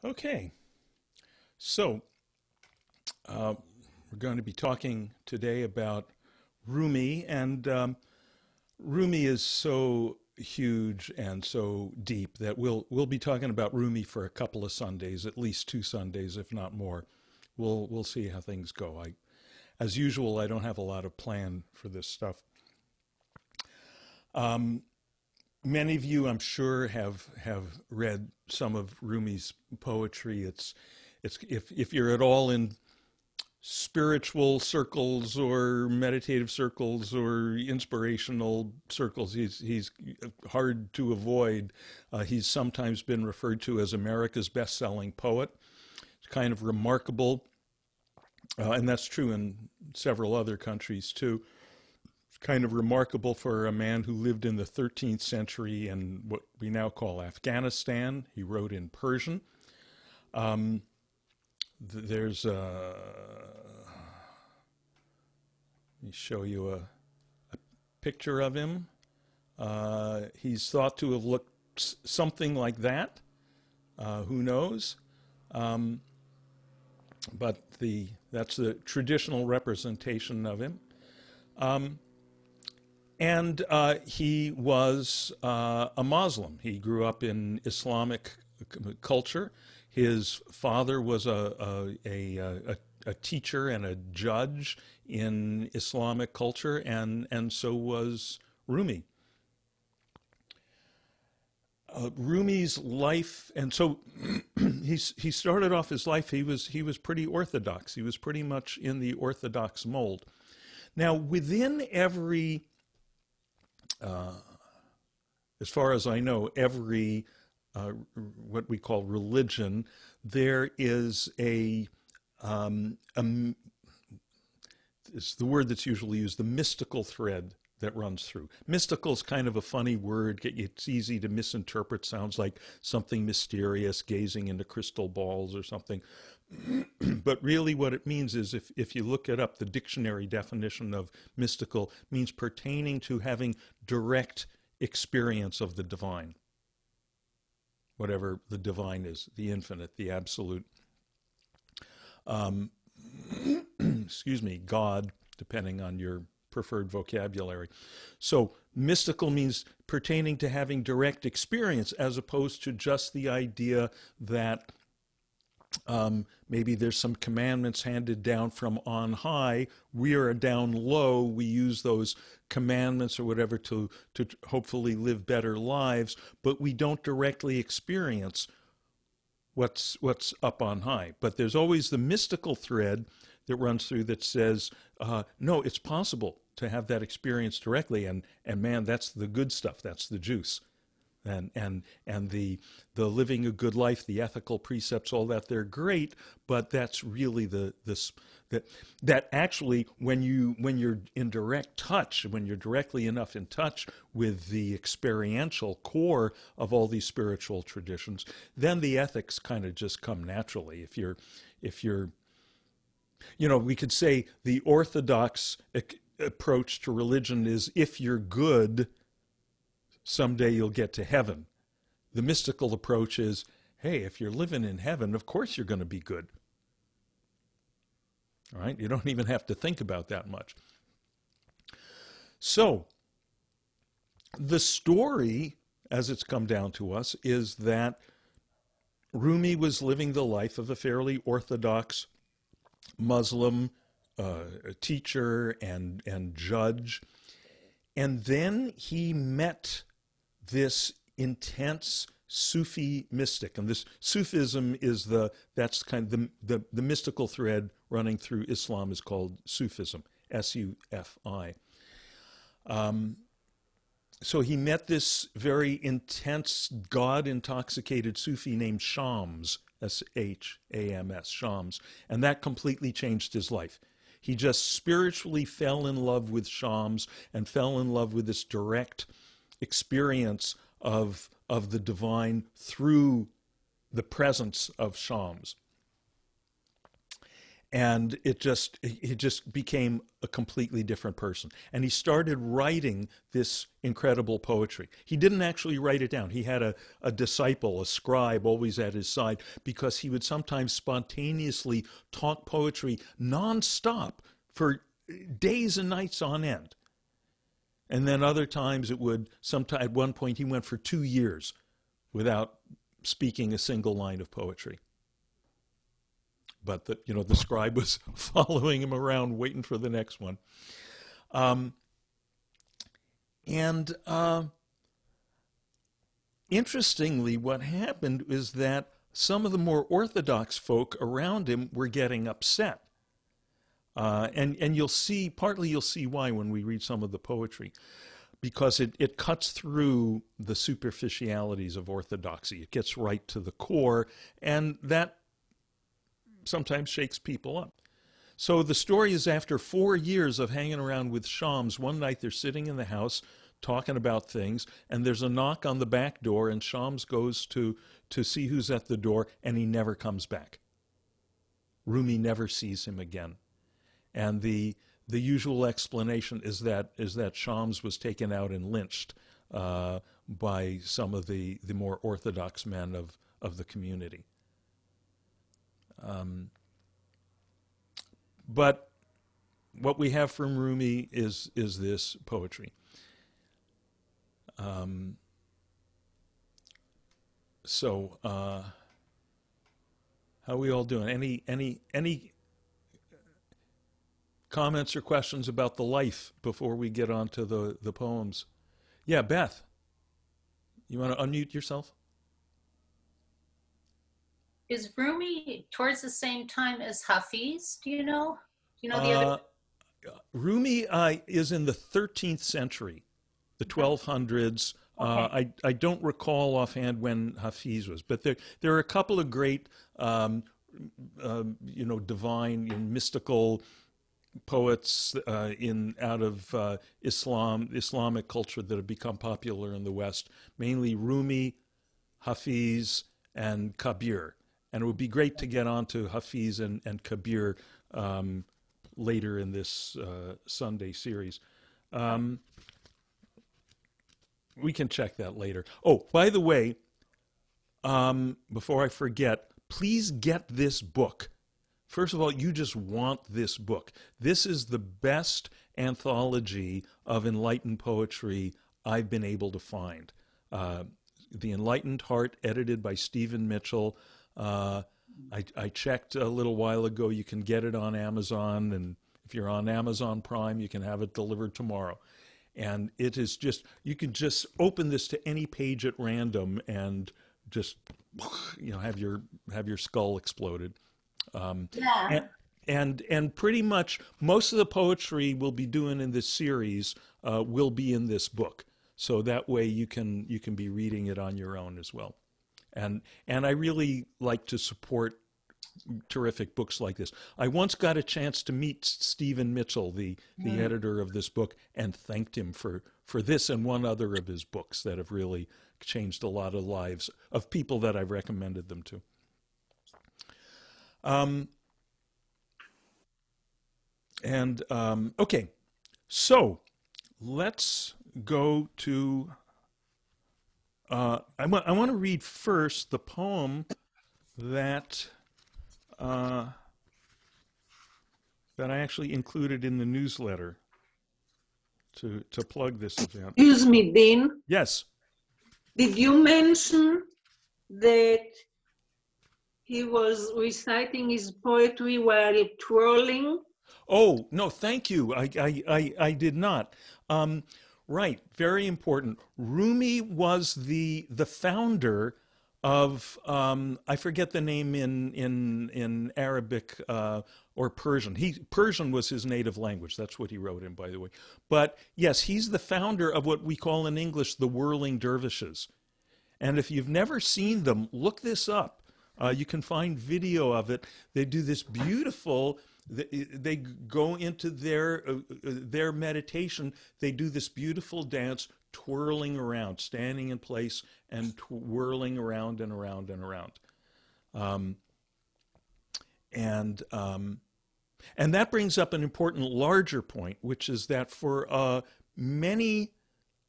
Okay, so we're going to be talking today about Rumi, and Rumi is so huge and so deep that we'll be talking about Rumi for a couple of Sundays, at least 2 Sundays, if not more. We'll see how things go. As usual, I don't have a lot of plan for this stuff. Many of you, I'm sure, have read some of Rumi's poetry. It's if you're at all in spiritual circles or meditative circles or inspirational circles, he's hard to avoid. He's sometimes been referred to as America's best-selling poet. It's kind of remarkable, and that's true in several other countries too. Kind of remarkable for a man who lived in the 13th century in what we now call Afghanistan. He wrote in Persian. There's a, let me show you a picture of him. He's thought to have looked something like that. Who knows? But that's the traditional representation of him. And he was a Muslim. He grew up in Islamic culture. His father was a teacher and a judge in Islamic culture, and so was Rumi. Rumi's life, and so he started off his life. He was pretty orthodox. He was pretty much in the orthodox mold. Now, within every as far as I know, every what we call religion, there is it's the word that's usually used, the mystical thread that runs through. Mystical is kind of a funny word. It's easy to misinterpret. Sounds like something mysterious, gazing into crystal balls or something. But really what it means is, if you look it up, the dictionary definition of mystical means pertaining to having direct experience of the divine. Whatever the divine is, the infinite, the absolute. Excuse me, God, depending on your preferred vocabulary. So mystical means pertaining to having direct experience, as opposed to just the idea that maybe there's some commandments handed down from on high. We are down low. We use those commandments or whatever to hopefully live better lives, but we don't directly experience what's up on high. But there's always the mystical thread that runs through that says, no, it's possible to have that experience directly, and man, that's the good stuff. That's the juice. And the living a good life, the ethical precepts, all that, they're great, but that's really that actually when you're in direct touch, when you're directly enough in touch with the experiential core of all these spiritual traditions, then the ethics kind of just come naturally. If you're we could say the orthodox approach to religion is, if you're good, someday you'll get to heaven. The mystical approach is, hey, if you're living in heaven, of course you're going to be good. All right? You don't even have to think about that much. So, the story, as it's come down to us, is that Rumi was living the life of a fairly orthodox Muslim teacher and judge. And then he met this intense Sufi mystic, and this Sufism is that's kind of the mystical thread running through Islam is called Sufism, S-U-F-I. So he met this very intense, God-intoxicated Sufi named Shams, S-H-A-M-S, Shams, and that completely changed his life. He just spiritually fell in love with Shams and fell in love with this direct experience of the divine through the presence of Shams. and it just became a completely different person. And he started writing this incredible poetry. He didn't actually write it down. He had a disciple, a scribe, always at his side, because he would sometimes spontaneously talk poetry nonstop for days and nights on end. And then other times it would, sometime at one point he went for 2 years without speaking a single line of poetry. But the scribe was following him around, waiting for the next one. And interestingly, what happened is that some of the more orthodox folk around him were getting upset. And you'll see, partly you'll see why when we read some of the poetry, because it cuts through the superficialities of orthodoxy. It gets right to the core, and that sometimes shakes people up. So the story is after 4 years of hanging around with Shams, one night they're sitting in the house talking about things, and there's a knock on the back door, and Shams goes to see who's at the door, and he never comes back. Rumi never sees him again. And the usual explanation is that Shams was taken out and lynched by some of the more orthodox men of the community. But what we have from Rumi is this poetry. So how are we all doing? Any comments or questions about the life before we get on to the poems? Yeah, Beth, you want to unmute yourself? Is Rumi towards the same time as Hafiz? Do you know? Do you know the other? Rumi is in the 13th century, the 1200s. Okay. I don't recall offhand when Hafiz was, but there are a couple of great, divine and mystical poets out of Islamic culture that have become popular in the West, mainly Rumi, Hafiz, and Kabir. And it would be great to get onto Hafiz and Kabir later in this Sunday series. We can check that later. Oh, by the way, before I forget, please get this book. First of all, you just want this book. This is the best anthology of enlightened poetry I've been able to find. The Enlightened Heart, edited by Stephen Mitchell. I checked a little while ago. You can get it on Amazon, and if you're on Amazon Prime, you can have it delivered tomorrow. And it is just, you can just open this to any page at random and just, have your skull exploded. Yeah. And pretty much most of the poetry we'll be doing in this series will be in this book. So that way you can be reading it on your own as well. And I really like to support terrific books like this. I once got a chance to meet Stephen Mitchell, the editor of this book, and thanked him for this and one other of his books that have really changed a lot of lives of people that I've recommended them to. Okay, so let's go to, I want to read first the poem that I actually included in the newsletter to plug this event. Excuse me, Dean. Yes. Did you mention that he was reciting his poetry while twirling? Oh, no, thank you. I did not. Right, very important. Rumi was the founder of I forget the name in Arabic or Persian. Persian was his native language. That's what he wrote in, by the way. But yes, he's the founder of what we call in English the whirling dervishes. And if you've never seen them, look this up. You can find video of it. They do this beautiful. They go into their meditation. They do this beautiful dance, twirling around, standing in place and twirling around and around and around. And that brings up an important larger point, which is that for many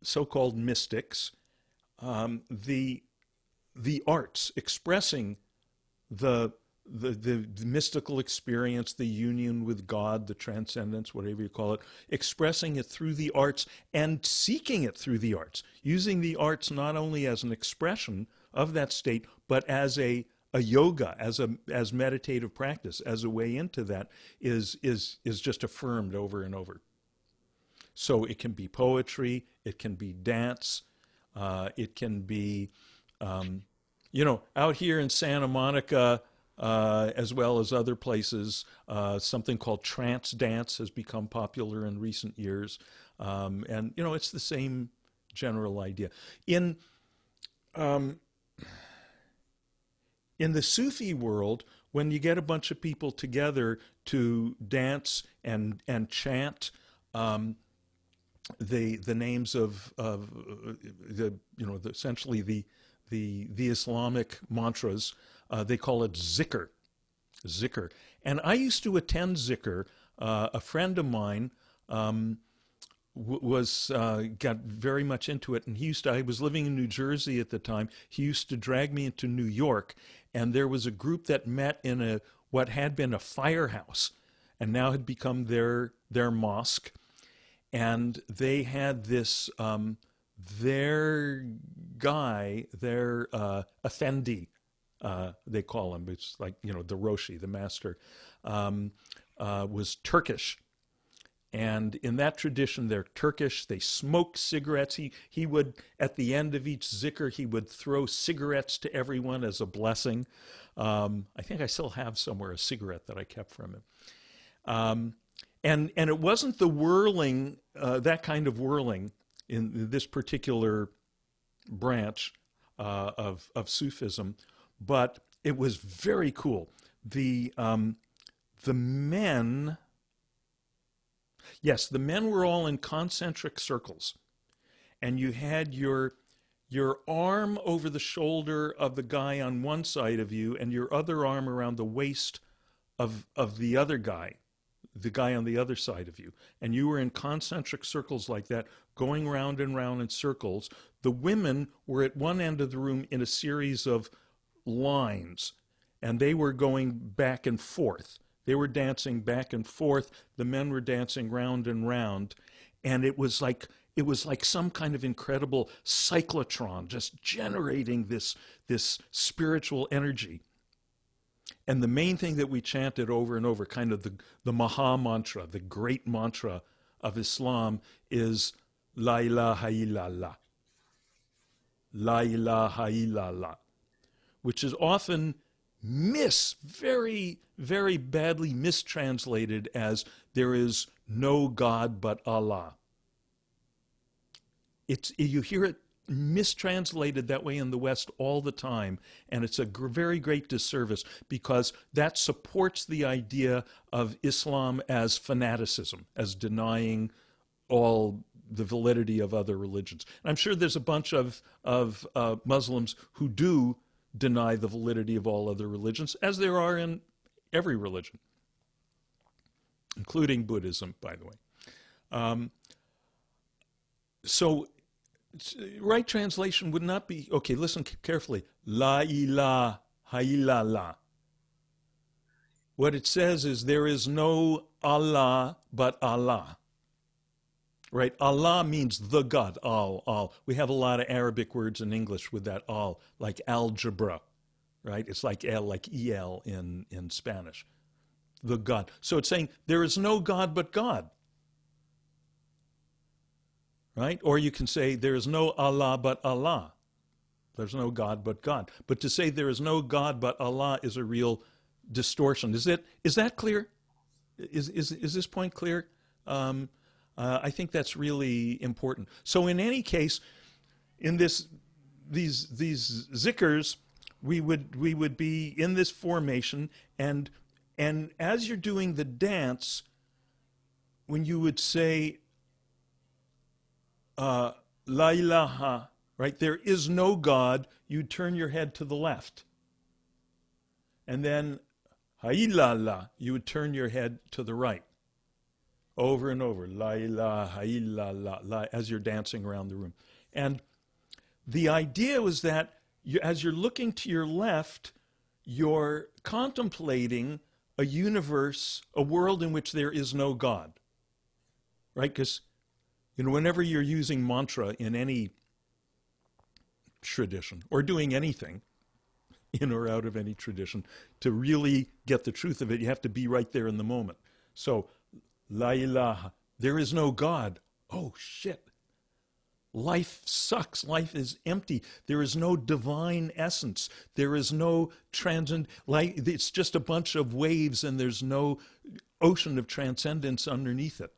so-called mystics, the arts expressing the, the mystical experience, the union with God, the transcendence, whatever you call it, expressing it through the arts and seeking it through the arts, using the arts not only as an expression of that state, but as a yoga, as meditative practice, as a way into that, is just affirmed over and over. So it can be poetry, it can be dance, it can be, out here in Santa Monica, as well as other places, something called trance dance has become popular in recent years. And, it's the same general idea. In the Sufi world, when you get a bunch of people together to dance and chant the names of essentially the Islamic mantras, they call it zikr. And I used to attend zikr. A friend of mine got very much into it, and I was living in New Jersey at the time. He used to drag me into New York, and there was a group that met in what had been a firehouse and now had become their mosque. And they had this, their guy, their effendi, they call him, it's like, the Roshi, the master, was Turkish. And in that tradition, they're Turkish. They smoke cigarettes. He would, at the end of each zikr, he would throw cigarettes to everyone as a blessing. I think I still have somewhere a cigarette that I kept from him. And it wasn't the whirling, that kind of whirling in this particular branch of Sufism, but it was very cool. The men... Yes, the men were all in concentric circles, and you had your arm over the shoulder of the guy on one side of you and your other arm around the waist of the other guy, the guy on the other side of you. And you were in concentric circles like that, going round and round in circles. The women were at one end of the room in a series of lines, and they were going back and forth. They were dancing back and forth. The men were dancing round and round. And it was like some kind of incredible cyclotron, just generating this spiritual energy. And the main thing that we chanted over and over, kind of the Maha mantra, the great mantra of Islam, is La ilaha illallah. La ilaha illallah, which is often very, very badly mistranslated as there is no God but Allah. You hear it mistranslated that way in the West all the time, and it's a very great disservice because that supports the idea of Islam as fanaticism, as denying all the validity of other religions. And I'm sure there's a bunch of Muslims who do deny the validity of all other religions, as there are in every religion, including Buddhism, by the way. So right translation would not be, okay, listen carefully, La ilaha illallah. What it says is there is no Allah but Allah. Right? Allah means the God, al. We have a lot of Arabic words in English with that al, like algebra, right? It's like el, like el in Spanish. The God. So it's saying there is no God but God. Right? Or you can say there is no Allah but Allah. There's no God but God. But to say there is no God but Allah is a real distortion. Is that clear? Is this point clear? I think that's really important. So in any case, in these zikrs, we would be in this formation, and as you're doing the dance, when you would say La ilaha, right? There is no God, you'd turn your head to the left. And then Hailala, you would turn your head to the right over and over, la ilaha illallah, la, as you're dancing around the room. And the idea was that as you're looking to your left, you're contemplating a universe, a world in which there is no God, right? Because, whenever you're using mantra in any tradition or doing anything in or out of any tradition, to really get the truth of it, you have to be right there in the moment. So, la ilaha, there is no God. Oh, shit. Life sucks. Life is empty. There is no divine essence. There is no transcend. Like, it's just a bunch of waves, and there's no ocean of transcendence underneath it.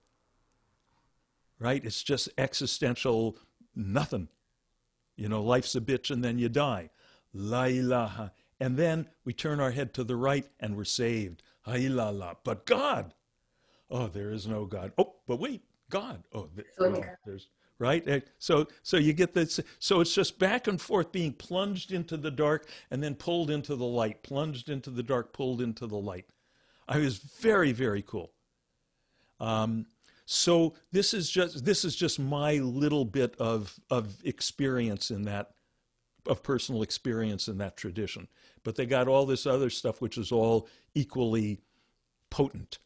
Right? It's just existential nothing. Life's a bitch, and then you die. La ilaha. And then we turn our head to the right, and we're saved. Ha illallah. But God. Oh, there is no God. Oh, but wait, God. Oh, there's. Right? So you get this. So it's just back and forth, being plunged into the dark and then pulled into the light, plunged into the dark, pulled into the light. I was very, very cool. So this is just my little bit of experience in that, of personal experience in that tradition. But they got all this other stuff, which is all equally potent.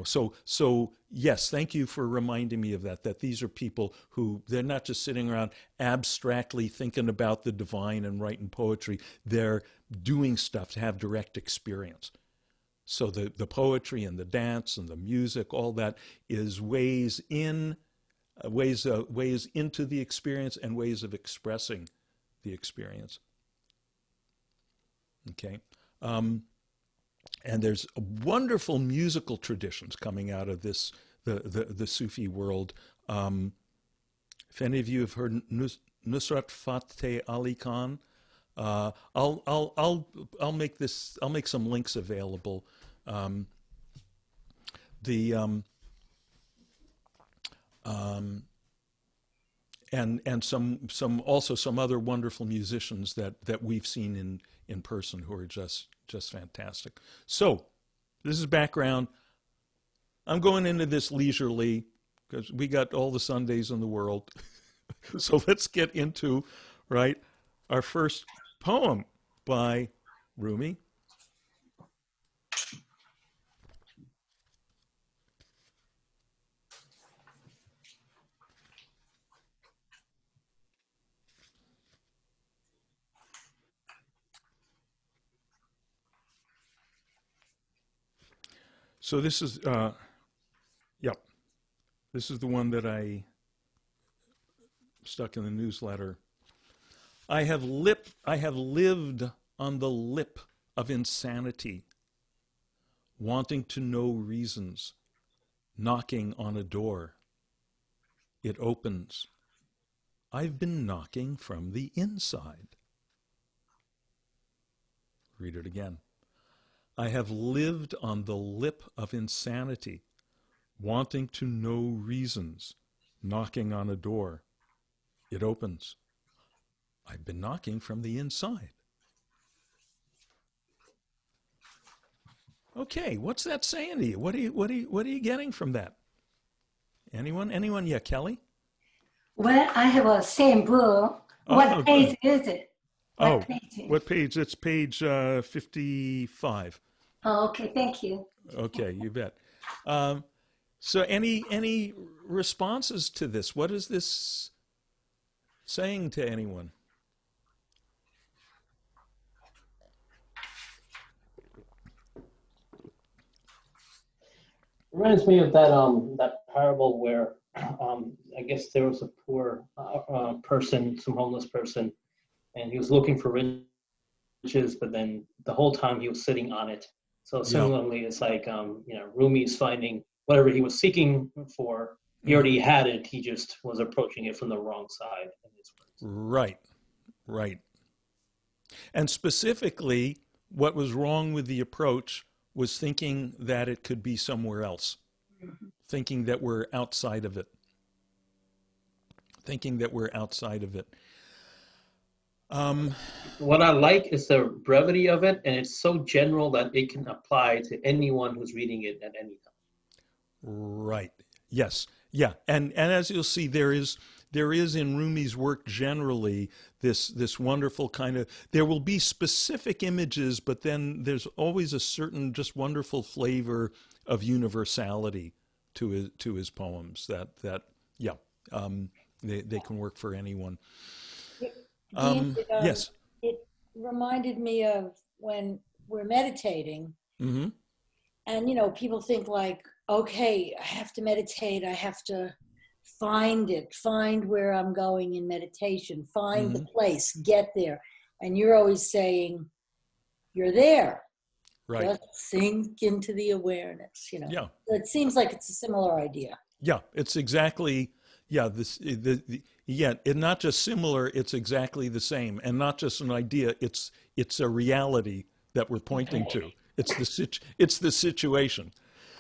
So yes, thank you for reminding me of that these are people who, they're not just sitting around abstractly thinking about the divine and writing poetry. They're doing stuff to have direct experience. So the poetry and the dance and the music, all that is ways into the experience and ways of expressing the experience. Okay. And there's wonderful musical traditions coming out of this, the Sufi world. If any of you have heard Nusrat Fateh Ali Khan, I'll make some links available. And some other wonderful musicians that we've seen in person who are just fantastic. So this is background. I'm going into this leisurely because we got all the Sundays in the world. So let's get into, our first poem by Rumi. So this is, this is the one that I stuck in the newsletter. I have lived on the lip of insanity, wanting to know reasons, knocking on a door. It opens. I've been knocking from the inside. Read it again. I have lived on the lip of insanity, wanting to know reasons, knocking on a door. It opens. I've been knocking from the inside. Okay, what's that saying to you? What are you getting from that? Anyone? Yeah, Kelly? Well, I have a same book. What page is it? What page? It's page 55. Oh, okay, thank you. Okay, you bet. So any responses to this? What is this saying to anyone? Reminds me of that parable where I guess there was a poor person, some homeless person, and he was looking for riches, but then the whole time he was sitting on it. So similarly, it's like Rumi's finding whatever he was seeking for. He already had it. He just was approaching it from the wrong side. In his words. Right. And specifically, what was wrong with the approach was thinking that it could be somewhere else, thinking that we're outside of it, Um, What I like is the brevity of it, and it's so general that it can apply to anyone who's reading it at any time. right. Yes. Yeah. And as you'll see, there is in Rumi's work generally this wonderful kind of, there will be specific images, but then there's always a certain just wonderful flavor of universality to his poems that yeah, they can work for anyone. Dean, Yes. it reminded me of when we're meditating, Mm-hmm. and you know, people think like, okay, I have to meditate, I have to find where I'm going in meditation, find the Mm-hmm. place, get there. And you're always saying, you're there. Right. Just sink into the awareness, you know. Yeah. It seems like it's a similar idea. Yeah, it's exactly, yeah, yeah, it's not just similar, it's exactly the same, and not just an idea, it's a reality that we're pointing to. It's the situation.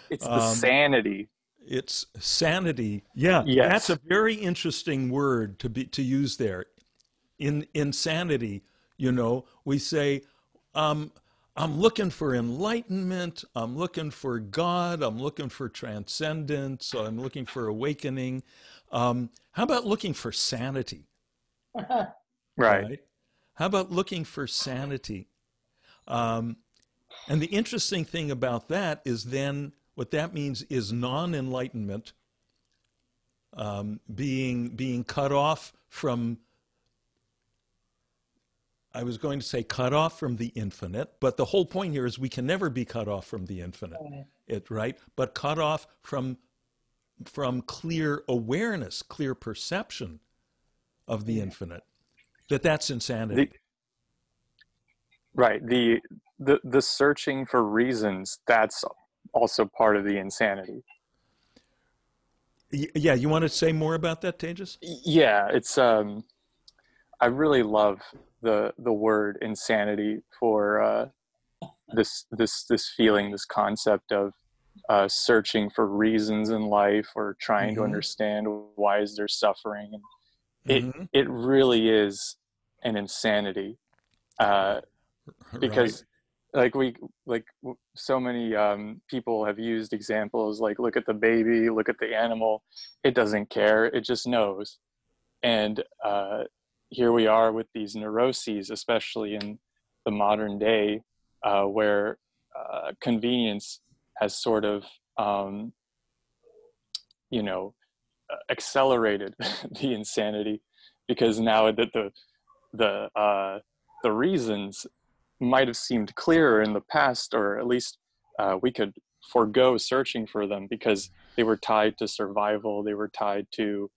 It's the sanity. It's sanity. Yeah, that's Yes. a very interesting word to use there. In insanity, we say, I'm looking for enlightenment, I'm looking for God, I'm looking for transcendence, I'm looking for awakening. How about looking for sanity? Right. Right? How about looking for sanity? And the interesting thing about that is then what that means is non-enlightenment, being cut off from, I was going to say cut off from the infinite, but the whole point here is we can never be cut off from the infinite, right? But cut off from clear awareness, clear perception of the infinite. That's insanity. Right. The searching for reasons, that's also part of the insanity. Yeah, you want to say more about that, Tejas? Yeah, it's I really love the word insanity for this feeling, this concept of searching for reasons in life or trying to understand why is there suffering, and it really is an insanity, because so many people have used examples like, look at the baby, look at the animal, it doesn't care, it just knows. And here we are with these neuroses, especially in the modern day, where convenience has sort of, accelerated the insanity, because now that the reasons might have seemed clearer in the past, or at least we could forego searching for them because they were tied to survival, they were tied to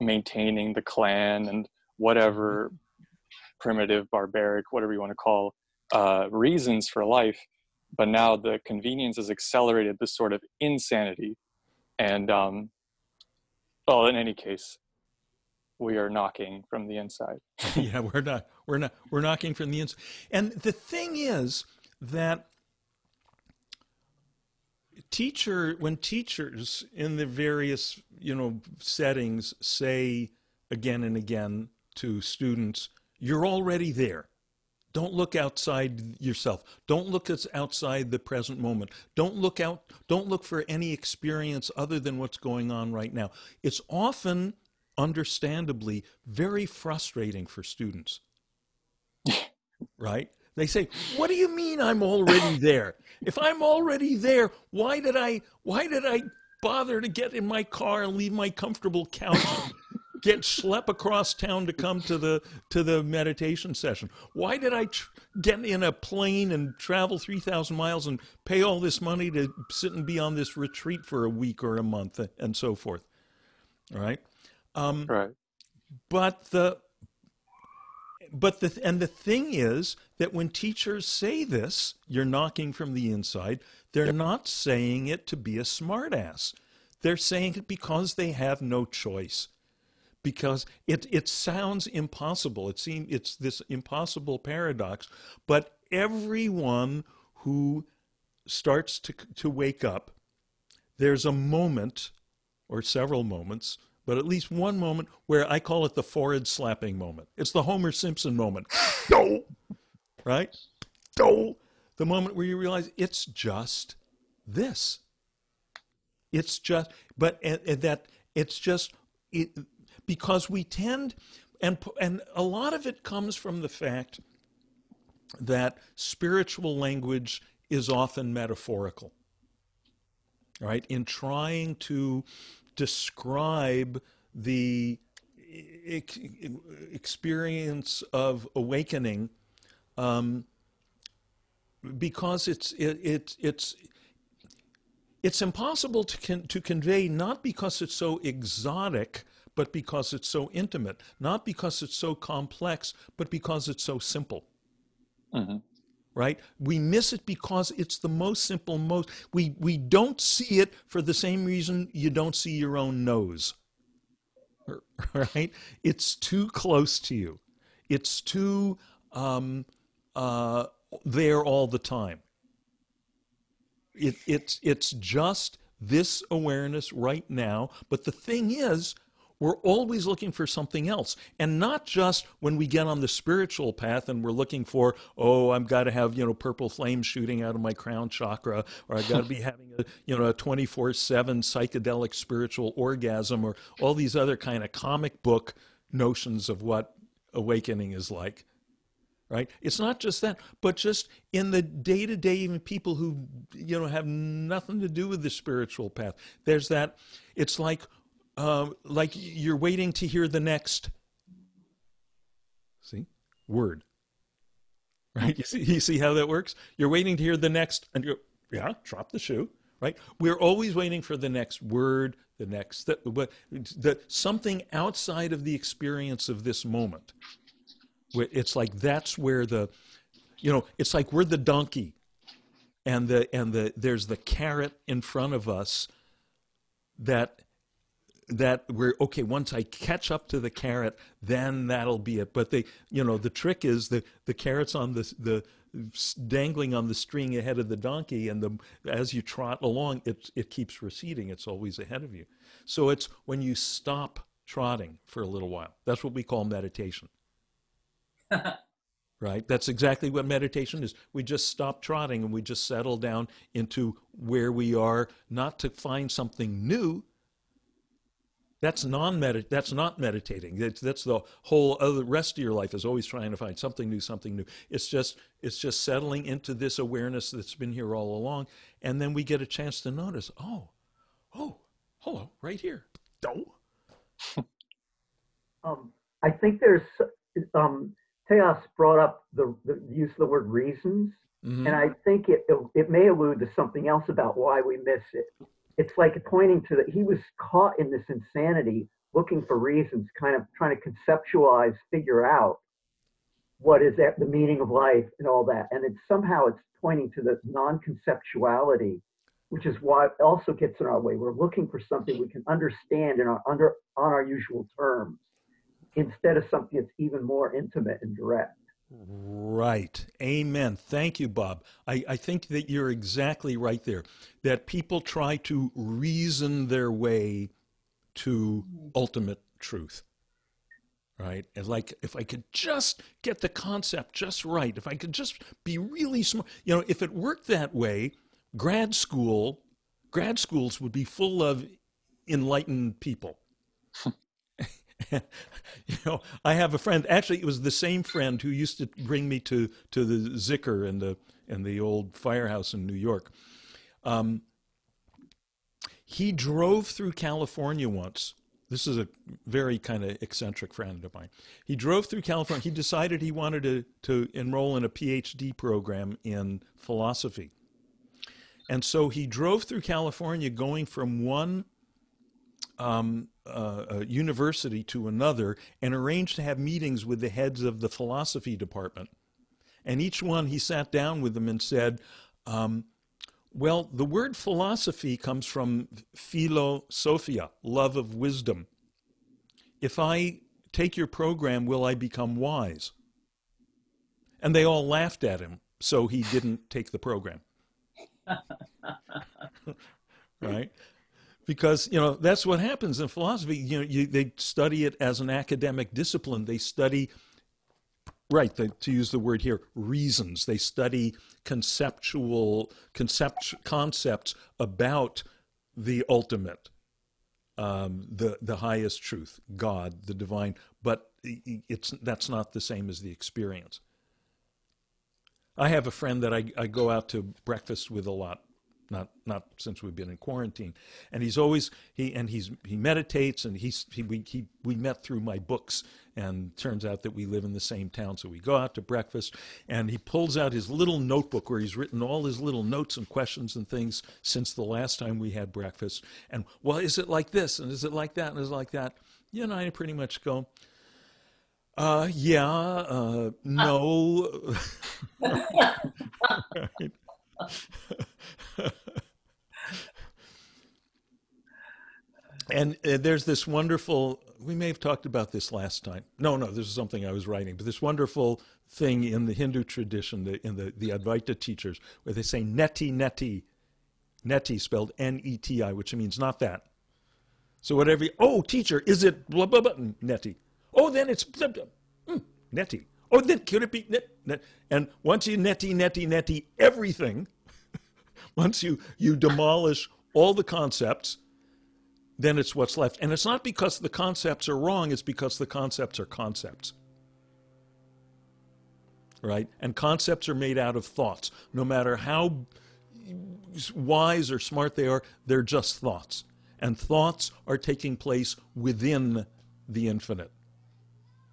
maintaining the clan and whatever primitive, barbaric, whatever you want to call reasons for life. But now the convenience has accelerated this sort of insanity. And well, in any case, we are knocking from the inside. Yeah, we're knocking from the inside. And the thing is that when teachers in the various, settings say again and again to students, you're already there. Don't look outside yourself. Don't look outside the present moment. Don't look for any experience other than what's going on right now. It's often, understandably, very frustrating for students. Right? They say, what do you mean I'm already there? If I'm already there, why did I bother to get in my car and leave my comfortable couch, schlep across town to come to the meditation session? Why did I get in a plane and travel 3,000 miles and pay all this money to sit and be on this retreat for a week or a month and so forth? All right? Right. But the thing is that when teachers say this, you're knocking from the inside, they're not saying it to be a smartass. They're saying it because they have no choice. Because it sounds impossible. It's this impossible paradox. But everyone who starts to wake up, there's a moment or several moments but at least one moment where I call it the forehead slapping moment. It's the Homer Simpson moment. Do, right? Do. The moment where you realize it's just this. It's just, but and that it's just it, because we tend, and a lot of it comes from the fact that spiritual language is often metaphorical, right? In trying to describe the experience of awakening, because it's impossible to convey, not because it's so exotic, but because it's so intimate, not because it's so complex, but because it's so simple. Mm-hmm. Right? We miss it because it's the most simple, we don't see it for the same reason you don't see your own nose. Right? It's too close to you. It's too there all the time. It's just this awareness right now. But the thing is, we're always looking for something else. And not just when we get on the spiritual path and we're looking for, oh, I've got to have, purple flames shooting out of my crown chakra, or I've got to be having a 24/7 psychedelic spiritual orgasm, or all these other kind of comic book notions of what awakening is like. Right? It's not just that, but just in the day-to-day, even people who, have nothing to do with the spiritual path. There's that, it's like you're waiting to hear the next, word. Right? You see how that works? You're waiting to hear the next, and you go, yeah, drop the shoe. Right? We're always waiting for the next word, the next, something outside of the experience of this moment. It's like that's where it's like we're the donkey, and there's the carrot in front of us that we're okay. Once I catch up to the carrot, then that'll be it. But the trick is the carrot's on the dangling on the string ahead of the donkey, and as you trot along, it keeps receding. It's always ahead of you. So it's when you stop trotting for a little while. That's what we call meditation. Right? That's exactly what meditation is. We just stop trotting and we just settle down into where we are, not to find something new. That's not meditating. That's the whole other rest of your life is always trying to find something new, something new. It's just settling into this awareness that's been here all along, and then we get a chance to notice, oh, hello, right here. I think there's Teos brought up the use of the word reasons, Mm-hmm. and I think it may allude to something else about why we miss it. It's like pointing to that he was caught in this insanity, looking for reasons, kind of trying to conceptualize, figure out what is the meaning of life and all that. And it's pointing to the non-conceptuality, which is why it also gets in our way. We're looking for something we can understand on our usual terms, instead of something that's even more intimate and direct. Right. Amen. Thank you, Bob. I think that you're exactly right there, that people try to reason their way to ultimate truth. Right? And like, if I could just get the concept just right, if I could just be really smart, if it worked that way, grad schools would be full of enlightened people. I have a friend. Actually, it was the same friend who used to bring me to the Zicker and the old firehouse in New York. He drove through California once. This is a very kind of eccentric friend of mine. He drove through California. He decided he wanted to enroll in a PhD program in philosophy. And so he drove through California, going from one university to another, and arranged to have meetings with the heads of the philosophy department. And each one, he sat down with them and said, well, the word philosophy comes from philosophia, love of wisdom. If I take your program, will I become wise? And they all laughed at him, so he didn't take the program. Right? Because, that's what happens in philosophy. They study it as an academic discipline. They study, right, to use the word here, reasons. They study concepts about the ultimate, the highest truth, God, the divine. But that's not the same as the experience. I have a friend that I go out to breakfast with a lot, not since we've been in quarantine, and he meditates, and we met through my books, and turns out that we live in the same town, so we go out to breakfast, and he pulls out his little notebook where he's written all his little notes and questions and things since the last time we had breakfast, and, well, is it like this, and is it like that, and is it like that? I pretty much go, no. Right. And there's this wonderful, we may have talked about this last time. No, this is something I was writing, but this wonderful thing in the Hindu tradition, in the Advaita teachers, where they say neti, neti, neti spelled N-E-T-I, which means not that. So whatever, teacher, is it blah, blah, blah, neti. Oh, then it's blah, blah, neti. Oh, then could it be net, net? And once you neti everything, once you demolish all the concepts, then it's what's left. And it's not because the concepts are wrong, it's because the concepts are concepts. Right? And concepts are made out of thoughts. No matter how wise or smart they are, they're just thoughts. And thoughts are taking place within the infinite.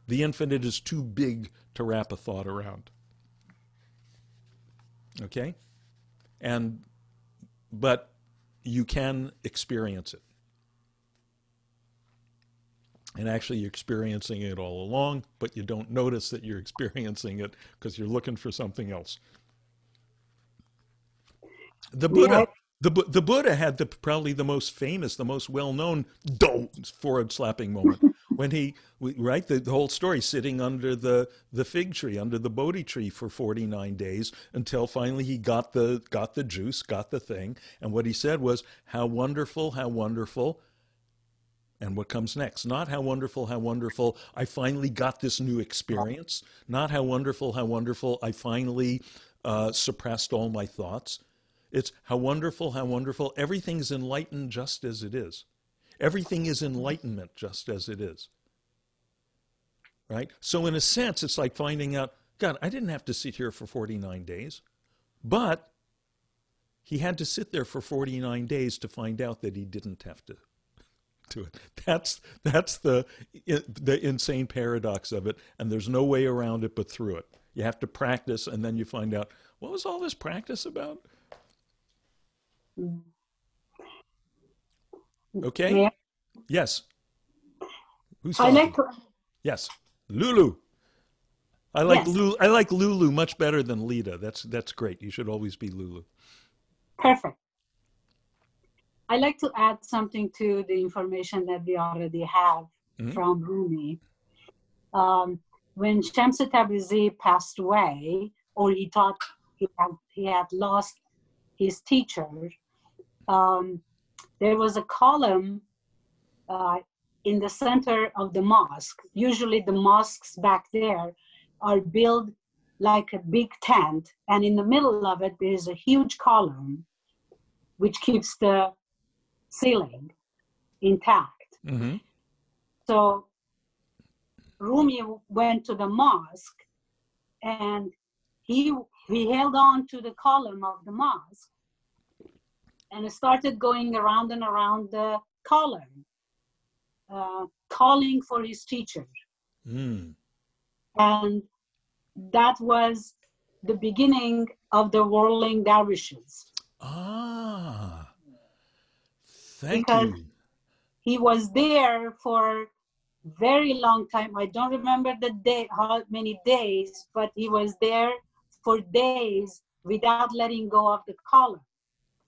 The infinite is too big to wrap a thought around. Okay? But you can experience it. And actually, you're experiencing it all along, but you don't notice that you're experiencing it because you're looking for something else. The Buddha, the Buddha had probably the most famous, the most well-known forehead slapping moment when the whole story, sitting under the fig tree, under the Bodhi tree for 49 days until finally he got the juice, got the thing, and what he said was, how wonderful, how wonderful. And what comes next? Not how wonderful, I finally got this new experience. Not how wonderful, I finally suppressed all my thoughts. It's how wonderful, everything's enlightened just as it is. Everything is enlightenment just as it is. Right? So in a sense, it's like finding out, God, I didn't have to sit here for 49 days, but he had to sit there for 49 days to find out that he didn't have to do it. That's the insane paradox of it, and there's no way around it but through it. You have to practice, and then you find out, what was all this practice about? Okay? Yeah. Yes. Who's I talking? like Yes. Lulu. I like Yes. I like Lulu much better than Lita. That's great. You should always be Lulu. Perfect. I like to add something to the information that we already have from Rumi. When Shamsu Tabrizi passed away, or he thought he had lost his teacher, there was a column in the center of the mosque. Usually the mosques back there are built like a big tent, and in the middle of it there is a huge column which keeps the ceiling intact. Mm-hmm. So Rumi went to the mosque and he held on to the column of the mosque and started going around and around the column, calling for his teacher. And that was the beginning of the whirling dervishes. Thank because you. He was there for very long time. I don't remember the day, how many days, but he was there for days without letting go of the collar.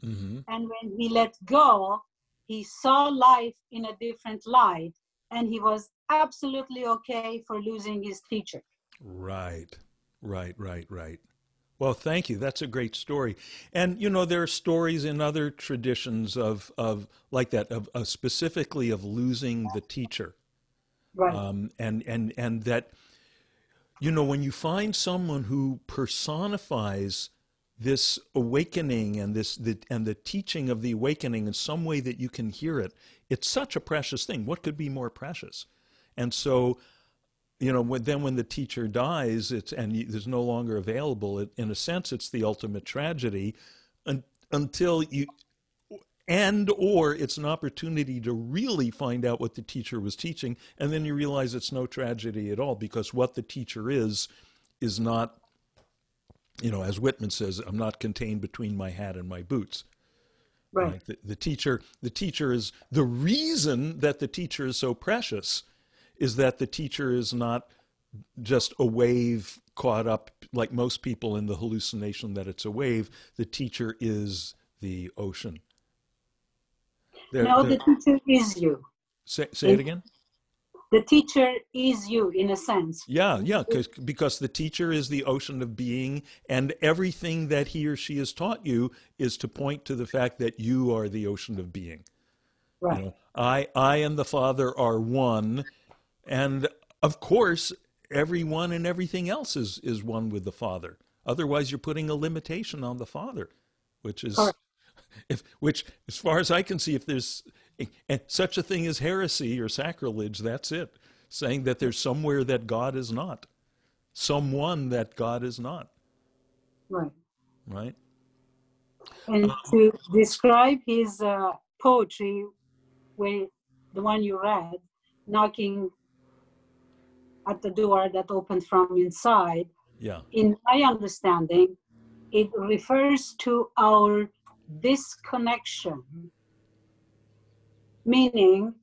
Mm-hmm. And when he let go, he saw life in a different light, and he was absolutely okay for losing his teacher. Right. Well, thank you. That's a great story. And you know, there are stories in other traditions of like that, of specifically of losing the teacher. Right. And that, you know, when you find someone who personifies this awakening and the teaching of the awakening in some way that you can hear it, it's such a precious thing. What could be more precious? And so, you know, when the teacher dies, there's no longer available. In a sense, it's the ultimate tragedy, until you, and or it's an opportunity to really find out what the teacher was teaching, and then you realize it's no tragedy at all, because what the teacher is not, you know, as Whitman says, I'm not contained between my hat and my boots. Right. Right? The teacher is the reason that the teacher is so precious, is that the teacher is not just a wave caught up like most people in the hallucination that it's a wave. The teacher is the ocean. No, the teacher is you. Say it again. The teacher is you, in a sense. Yeah, because the teacher is the ocean of being, and everything that he or she has taught you is to point to the fact that you are the ocean of being. Right. You know, I and the Father are one, and of course, everyone and everything else is one with the Father. Otherwise, you're putting a limitation on the Father, which is, which, as far as I can see, if there's such a thing as heresy or sacrilege, that's it. Saying that there's somewhere that God is not, someone that God is not. Right. Right. And to describe his poetry, where the one you read, knocking at the door that opened from inside, Yeah. in my understanding, it refers to our disconnection. Meaning,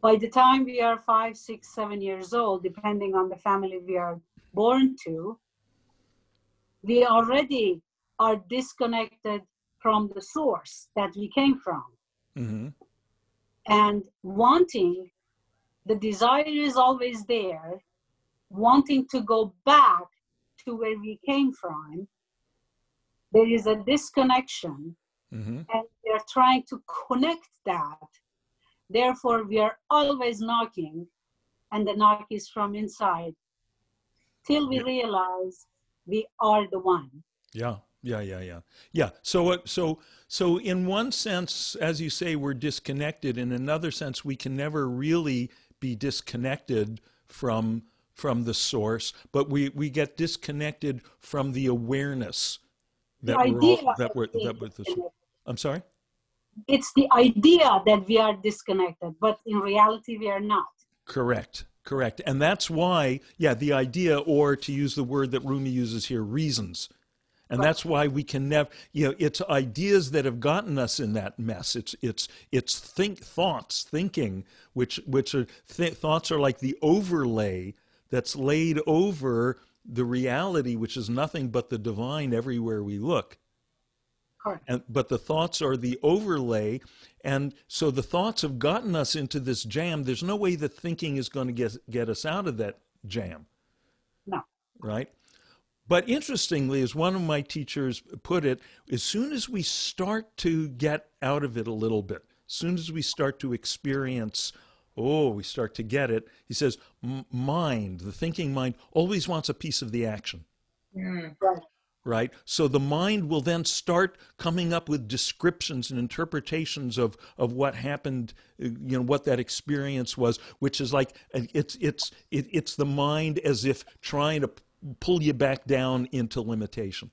by the time we are 5, 6, 7 years old, depending on the family we are born to, we already are disconnected from the source that we came from. Mm-hmm. And wanting, the desire is always there, wanting to go back to where we came from. There is a disconnection, Mm-hmm. and we are trying to connect that. Therefore, we are always knocking, and the knock is from inside, till we realize we are the one. Yeah. So in one sense, as you say, we're disconnected. In another sense, we can never really be disconnected from the source, but we get disconnected from the awareness that I'm sorry? It's the idea that we are disconnected, but in reality, we are not. Correct. And that's why, the idea, or to use the word that Rumi uses here, reasons. And Right. that's why we can never, it's ideas that have gotten us in that mess. It's thinking, which are thoughts are like the overlay that's laid over the reality, which is nothing but the divine everywhere we look. Correct. But the thoughts are the overlay, and so the thoughts have gotten us into this jam. There's no way that thinking is going to get us out of that jam. No. Right? But interestingly, as one of my teachers put it, as soon as we start to get out of it a little bit, as soon as we start to experience, we start to get it, he says, mind, the thinking mind, always wants a piece of the action. Mm. Right. Right? So the mind will then start coming up with descriptions and interpretations of what happened, what that experience was, which is like, it's the mind as if trying to pull you back down into limitation.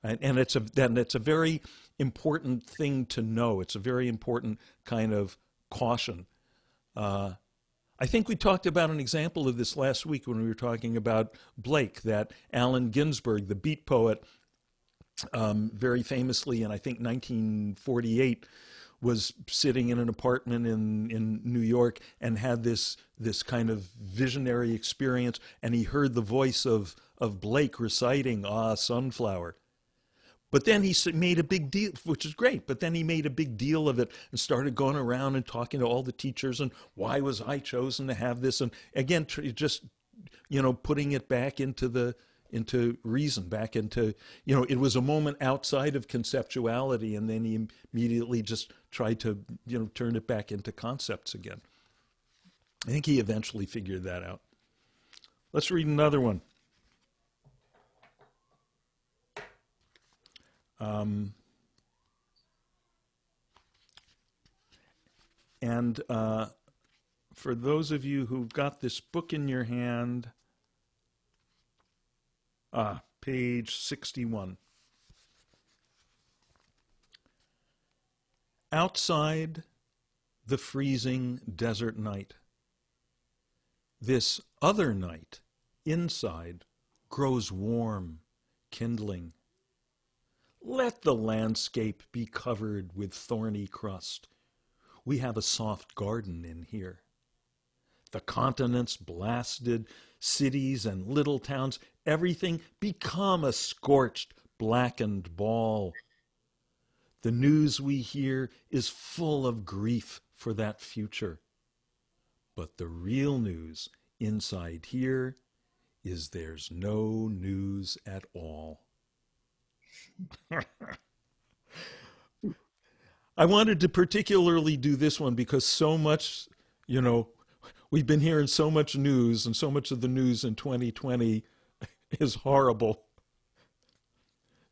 Right? And it's a very important thing to know. It's a very important kind of caution. I think we talked about an example of this last week when we were talking about Blake, that Allen Ginsberg, the beat poet, very famously in, I think, 1948, was sitting in an apartment in New York and had this kind of visionary experience, and he heard the voice of Blake reciting, "Ah, Sunflower." But then he made a big deal, which is great, but then he made a big deal of it and started going around and talking to all the teachers and why was I chosen to have this? And again, just, putting it back into the into reason, back into, it was a moment outside of conceptuality, and then he immediately just tried to, turn it back into concepts again. I think he eventually figured that out. Let's read another one. And for those of you who've got this book in your hand, page 61. Outside the freezing desert night, this other night inside grows warm, kindling. Let the landscape be covered with thorny crust. We have a soft garden in here. The continents blasted, cities and little towns, everything become a scorched, blackened ball. The news we hear is full of grief for that future. But the real news inside here is there's no news at all. I wanted to particularly do this one because so much, we've been hearing so much news, and so much of the news in 2020 is horrible,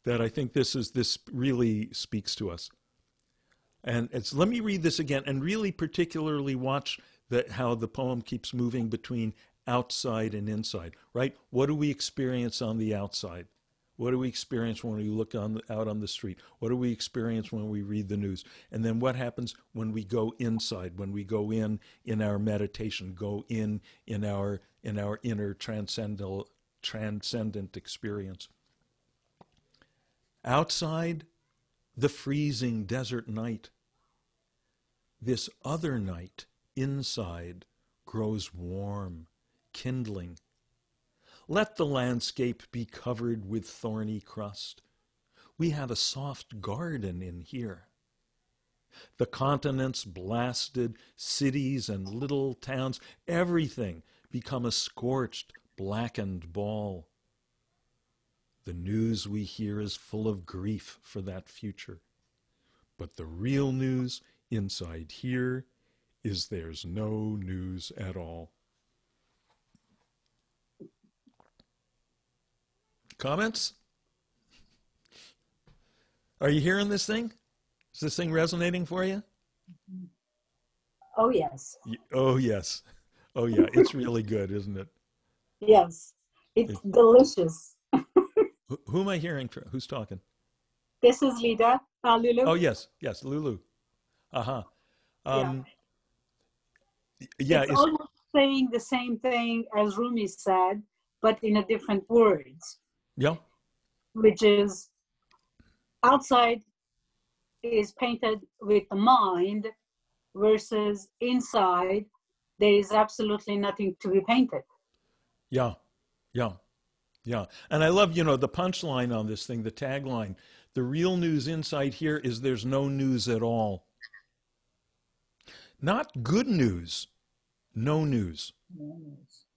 that I think this really speaks to us. And let me read this again, and really particularly watch how the poem keeps moving between outside and inside, right? What do we experience on the outside? What do we experience when we look out on the street? What do we experience when we read the news? And then what happens when we go inside, when we go in our meditation, go in our inner transcendent experience? Outside the freezing desert night, this other night inside grows warm, kindling. Let the landscape be covered with thorny crust. We have a soft garden in here. The continents blasted, cities and little towns, everything become a scorched, blackened ball. The news we hear is full of grief for that future. But the real news inside here is there's no news at all. Comments? Are you hearing this thing? Is this thing resonating for you? Oh, yes. Oh, yes. Oh, yeah. It's really good, isn't it? Yes. It's delicious. Who am I hearing from? Who's talking? This is Lida. Lulu. Oh, yes. Yes, Lulu. Uh-huh. It's almost saying the same thing as Rumi said, but in a different words. Yeah. Which is outside is painted with the mind versus inside there is absolutely nothing to be painted. Yeah. Yeah. Yeah. And I love, the punchline on this thing, the tagline. The real news inside here is there's no news at all. Not good news. No news.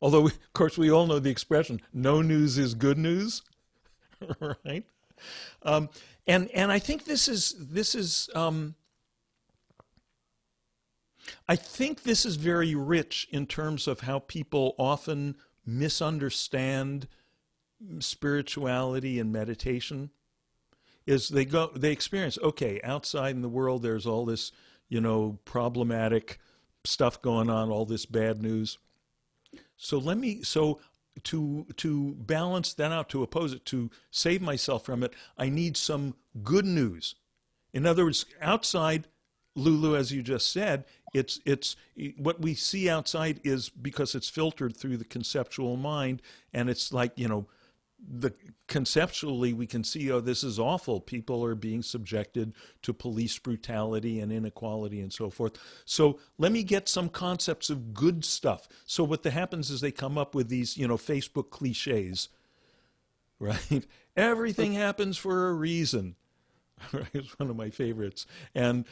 Although, of course, we all know the expression, no news is good news, right? And I think this is I think this is very rich in terms of how people often misunderstand spirituality and meditation. Is they experience, okay, outside in the world there's all this, problematic stuff going on, all this bad news. So to balance that out, to oppose it, to save myself from it, I need some good news. In other words, outside, Lulu, as you just said, it's what we see outside is because it's filtered through the conceptual mind, and it's like, conceptually we can see, oh, this is awful. People are being subjected to police brutality and inequality and so forth. So let me get some concepts of good stuff. So what happens is they come up with these, Facebook cliches, right? Everything happens for a reason. It's one of my favorites. Okay,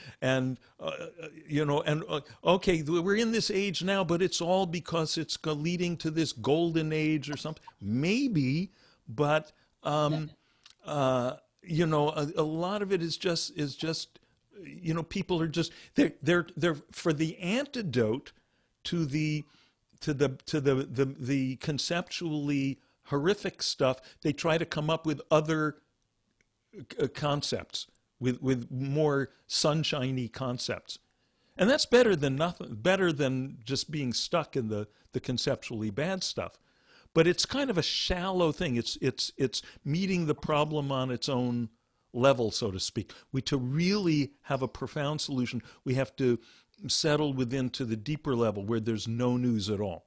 we're in this age now, but it's all because it's leading to this golden age or something. Maybe, but you know, a lot of it is just you know, people are just they're for the antidote to the conceptually horrific stuff. They try to come up with other concepts, with more sunshiny concepts. And that's better than nothing, better than just being stuck in the conceptually bad stuff. But it's kind of a shallow thing. It's meeting the problem on its own level, so to speak. To really have a profound solution, we have to settle within to the deeper level where there's no news at all.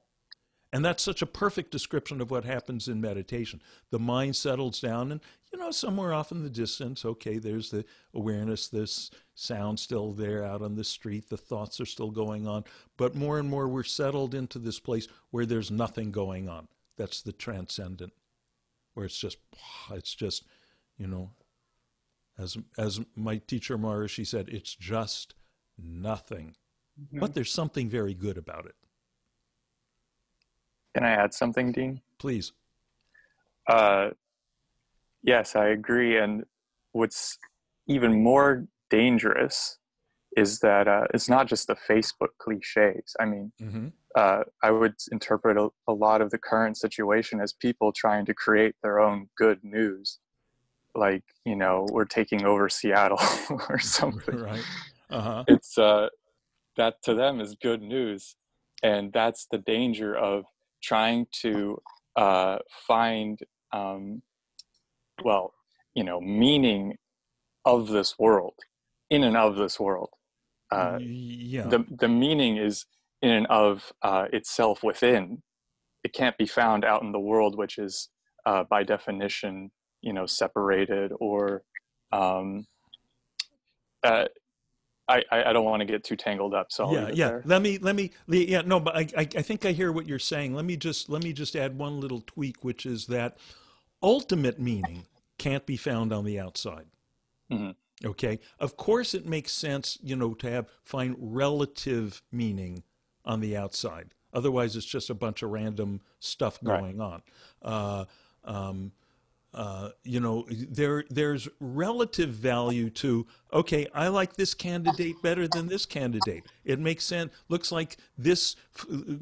And that's such a perfect description of what happens in meditation. The mind settles down, and, you know, somewhere off in the distance, okay, there's the awareness, this sound still there out on the street, the thoughts are still going on. But more and more we're settled into this place where there's nothing going on. That's the transcendent, where it's just, you know, as my teacher Maharishi said, it's just nothing. Mm-hmm. But there's something very good about it. Can I add something, Dean? Please. Yes, I agree. And what's even more dangerous is that it's not just the Facebook cliches. I mean, I would interpret a lot of the current situation as people trying to create their own good news. Like, you know, we're taking over Seattle or something. Right. It's that to them is good news. And that's the danger of trying to find, well, you know, meaning of this world, in and of this world. Yeah. The meaning is in and of itself within. It can't be found out in the world, which is by definition, you know, separated or I don't want to get too tangled up, so I'll leave it there. No, but I think I hear what you're saying. Let me just add one little tweak, which is that ultimate meaning can't be found on the outside. Mm-hmm. Okay, of course it makes sense, you know, to find relative meaning on the outside. Otherwise, it's just a bunch of random stuff going on. You know, there's relative value to, okay, I like this candidate better than this candidate. It makes sense. Looks like this,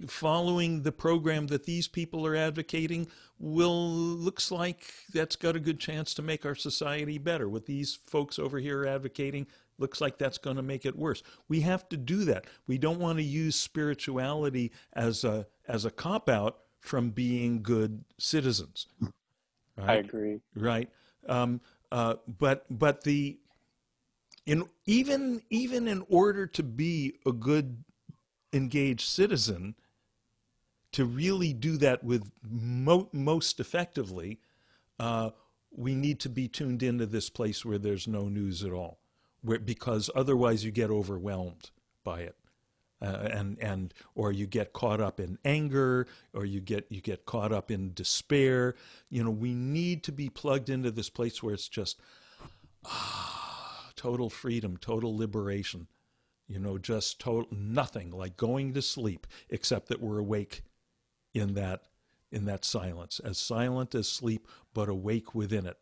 following the program that these people are advocating, looks like that's got a good chance to make our society better. What these folks over here are advocating looks like that's going to make it worse. We have to do that. We don't want to use spirituality as a cop-out from being good citizens. Right? I agree. Right. But even in order to be a good engaged citizen, to really do that with most effectively, we need to be tuned into this place where there's no news at all, because otherwise you get overwhelmed by it. Or you get caught up in anger, or you get caught up in despair. You know, we need to be plugged into this place where it's just total freedom, total liberation. You know, just total nothing, like going to sleep, except that we're awake in that silent as sleep, but awake within it.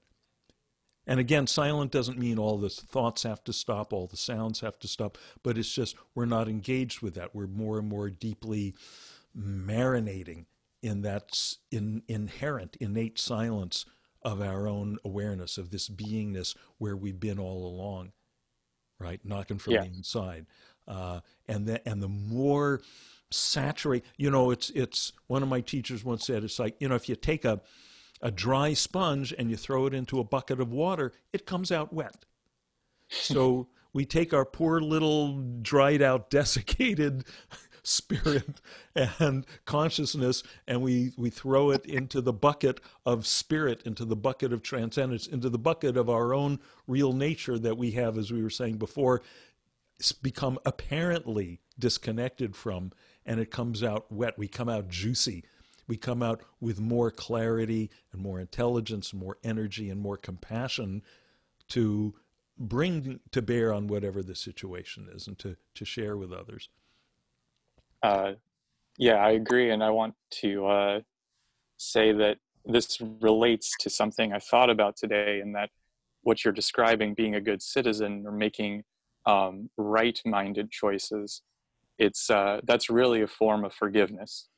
And again, silent doesn't mean all the thoughts have to stop, all the sounds have to stop, but it's just we're not engaged with that. We're more and more deeply marinating in that inherent, innate silence of our own awareness, of this beingness where we've been all along, right? Knocking from the inside. And the more saturate, you know, it's one of my teachers once said, it's like, you know, if you take a dry sponge and you throw it into a bucket of water, it comes out wet. So we take our poor little dried out, desiccated spirit and consciousness, and we throw it into the bucket of spirit, into the bucket of transcendence, into the bucket of our own real nature that we have, as we were saying before, become apparently disconnected from, and it comes out wet. We come out juicy. We come out with more clarity and more intelligence, more energy and more compassion to bring to bear on whatever the situation is, and to share with others. Yeah, I agree. And I want to say that this relates to something I thought about today, and that what you're describing, being a good citizen or making right-minded choices, it's that's really a form of forgiveness.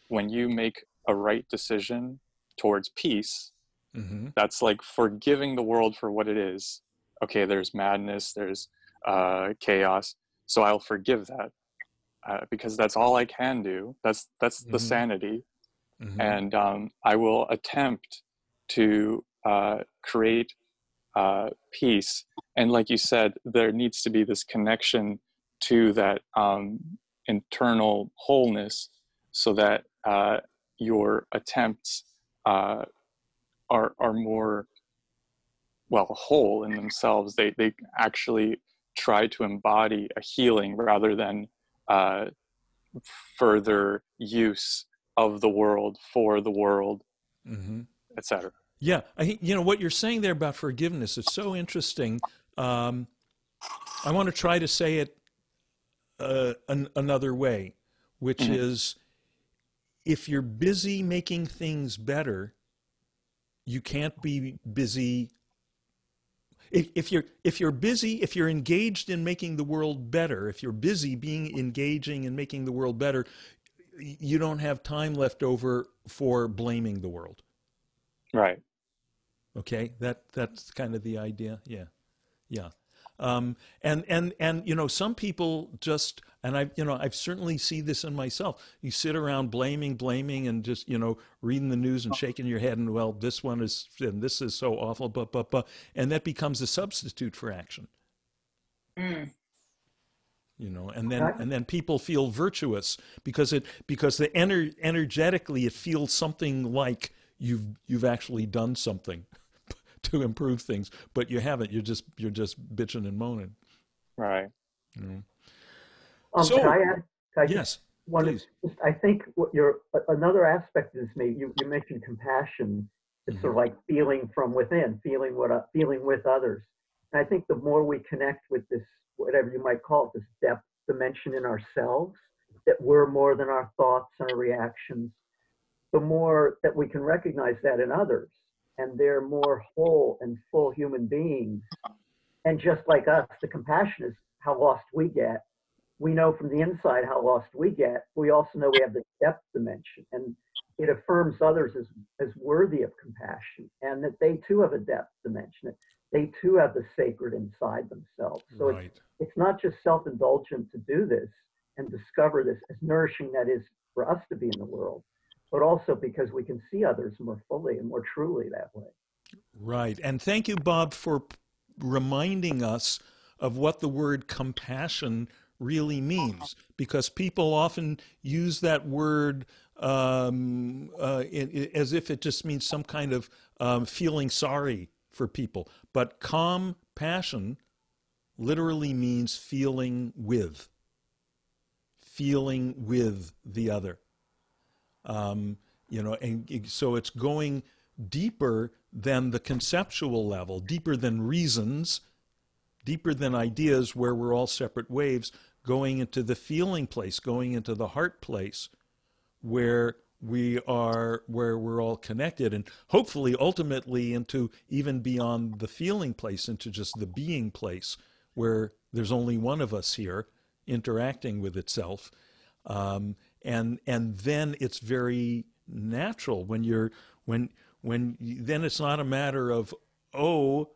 When you make a right decision towards peace, Mm-hmm. that's like forgiving the world for what it is. Okay, there's madness, there's chaos, so I'll forgive that because that's all I can do. That's the Mm-hmm. sanity, Mm-hmm. and I will attempt to create peace. And like you said, there needs to be this connection to that internal wholeness, so that your attempts are more, well, whole in themselves. They actually try to embody a healing rather than uh, further use of the world for the world, Mm-hmm. etc. Yeah, I think what you're saying there about forgiveness is so interesting. I want to try to say it another way, which Mm-hmm. is, if you're busy making things better, you can't be busy. If you're busy, if you're engaged in making the world better, if you're busy being engaging in making the world better, you don't have time left over for blaming the world. Right. Okay, that's kind of the idea. Yeah, yeah. And some people just, and I've certainly seen this in myself. You sit around blaming and just reading the news and shaking your head, and, well, this one is, and this is so awful, but and that becomes a substitute for action. Mm. And then people feel virtuous because energetically it feels something like you've actually done something to improve things, but you haven't. You're just bitching and moaning. Right. Could I add? I just Yes, wanted. please. I think what another aspect is maybe you mentioned compassion. It's sort of like feeling from within, feeling with others. And I think the more we connect with this, whatever you might call it, this depth dimension in ourselves, that we're more than our thoughts and our reactions, the more that we can recognize that in others, and they're more whole and full human beings. And just like us, the compassion is how lost we get. We know from the inside how lost we get. We also know we have the depth dimension, and it affirms others as worthy of compassion, and that they too have a depth dimension. They too have the sacred inside themselves. So Right. it's not just self-indulgent to do this and discover this, as nourishing that is for us to be in the world, but also because we can see others more fully and more truly that way. Right. And thank you, Bob, for reminding us of what the word compassion really means, because people often use that word as if it just means some kind of feeling sorry for people. But compassion literally means feeling with the other. And so it's going deeper than the conceptual level, deeper than reasons, deeper than ideas where we're all separate waves, going into the feeling place, going into the heart place, where we're all connected, and hopefully ultimately into even beyond the feeling place, into just the being place, where there's only one of us here interacting with itself. And then it's very natural when then it's not a matter of, oh,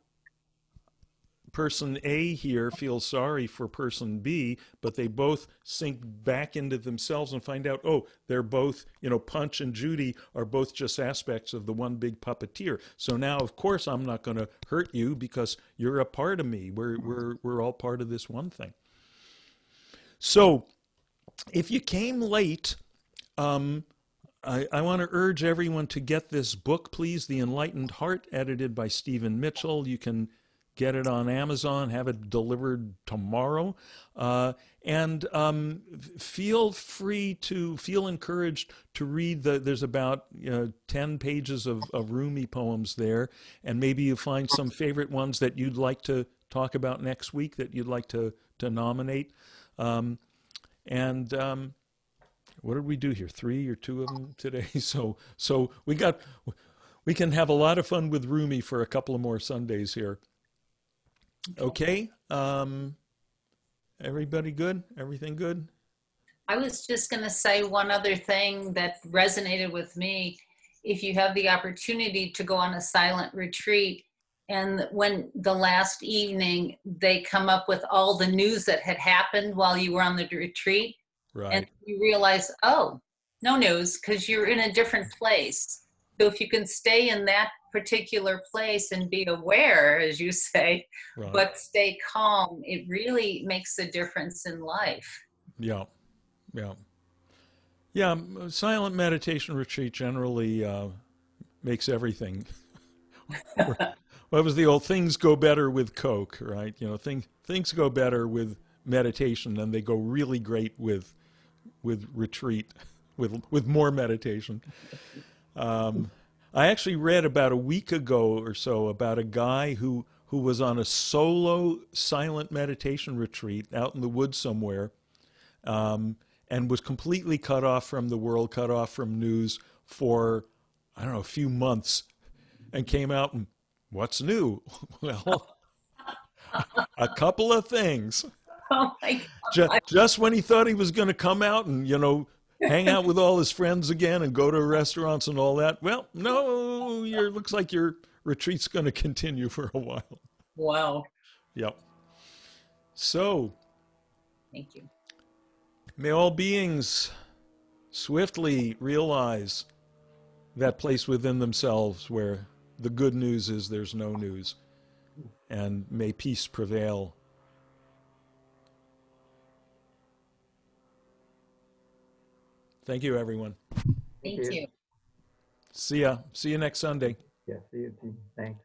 person A here feels sorry for person B, but they both sink back into themselves and find out, oh, they're both, Punch and Judy are both just aspects of the one big puppeteer. So now, of course, I'm not going to hurt you because you're a part of me. We're all part of this one thing. So if you came late, I want to urge everyone to get this book, please, The Enlightened Heart, edited by Stephen Mitchell. You can get it on Amazon, have it delivered tomorrow. And feel encouraged to read there's about 10 pages of Rumi poems there, and maybe you find some favorite ones that you'd like to talk about next week, that you'd like to nominate. What did we do here? 3 or 2 of them today? So we got we can have a lot of fun with Rumi for a couple of more Sundays here. Okay. Everybody good? Everything good? I was just going to say one other thing that resonated with me. If you have the opportunity to go on a silent retreat, and when the last evening they come up with all the news that had happened while you were on the retreat, Right. and you realize, oh, no news, because you're in a different place. So if you can stay in that particular place and be aware, as you say, Right. but stay calm, it really makes a difference in life. Yeah. Yeah. Yeah. Silent meditation retreat generally makes everything. What was the old things go better with Coke, right? You know, things go better with meditation, and they go really great with retreat, with more meditation. I actually read about a week ago or so about a guy who was on a solo silent meditation retreat out in the woods somewhere, and was completely cut off from the world, cut off from news for, I don't know, a few months, and came out and, what's new? Well, a couple of things. Oh my God. Just when he thought he was going to come out and, hang out with all his friends again and go to restaurants and all that. Well, no, looks like your retreat's going to continue for a while. Wow. Yep. So, Thank you. may all beings swiftly realize that place within themselves where the good news is there's no news, and may peace prevail. Thank you, everyone. Thank you. See ya. See you next Sunday. Yeah, see you, T. Thanks.